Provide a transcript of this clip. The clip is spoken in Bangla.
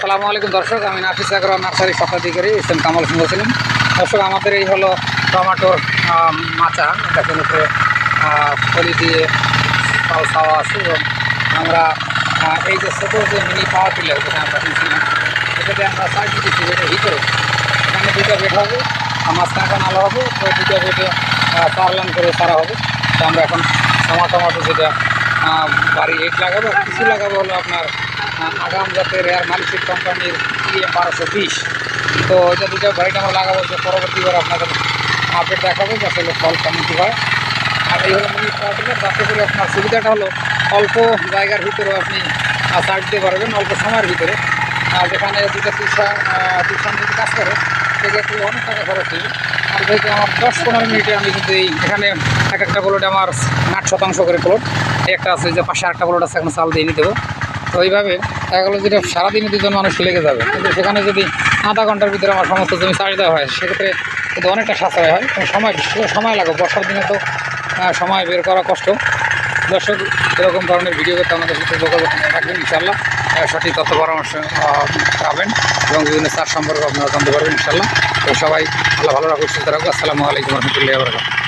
আসসালামু আলাইকুম দর্শক, আমি নাফিস আগরওয়াল নার্সারি স্বত্বাধিকারী এস এম কামাল সিং ছিলাম। দর্শক, আমাদের এই হলো টমেটোর মাচা, দেখেন উপরে থলি দিয়ে ফল খাওয়া আছে এবং আমরা এই যে ছোটো যে মিনি পাওয়ার টিলার যেটা আমরা কিনছিলাম, এটাতে আমরা সাইড দিচ্ছি, যেটা ভিতরে এখানে দুটো বেড হবে, মাঝখানে নালা হবে, তো দুটো বেডে 4 লাইন করে সারা হবে। তো আমরা এখন টমাটো যেটা বাড়ি 8 লাগাবো, আর কিছু লাগাবো হলো আপনার আগাম জাতের এয়ার মালিশিক কোম্পানির PM1220। তো এটা দুটো বাড়িটা আমরা লাগাবো, যে পরবর্তীবার আপনাদের আপডেট দেখাবো যে আসলে ফল কেমন কী হয়। আর এই হলো মিনি পাওয়ার, তাতে করে আপনার সুবিধাটা হলো অল্প জায়গার ভিতরেও আপনি চার্জ দিতে পারবেন অল্প সময়ের ভিতরে। যেখানে দুটো টিউশন যদি কাজ করে সেক্ষেত্রে অনেক টাকা খরচ হবে। আর যেহেতু আমার 10-15 মিনিটে আমি কিন্তু এখানে একটা প্লটে আমার 8% করে প্লট, একটা আছে যে পাশে একটা প্লট আছে, এখন চাল দিয়ে নিতে হবে। তো এইভাবে এগুলো যেটা সারাদিনে 2জন মানুষ লেগে যাবে, কিন্তু সেখানে যদি আধা ঘন্টার ভিতরে আমার সমস্ত জমি চাষ দেওয়া হয়, সেক্ষেত্রে কিন্তু অনেকটা সাশ্রয় হয়। সময় লাগে, বর্ষার দিনে তো সময় বের করা কষ্ট। দর্শক, এরকম ধরনের ভিডিও করতে আমাদের সাথে যোগাযোগ রাখবেন, ইনশাআল্লাহ সঠিক তথ্য পরামর্শ পাবেন এবং বিভিন্ন চাষ সম্পর্কে আপনারা জানতে পারবেন ইনশাআল্লাহ। তো সবাই আল্লাহ ভালো রাখুন, সুস্থ রাখুন। আসসালামু আলাইকুম রহমতুল্লাহি ওয়া বারাকাতুহু।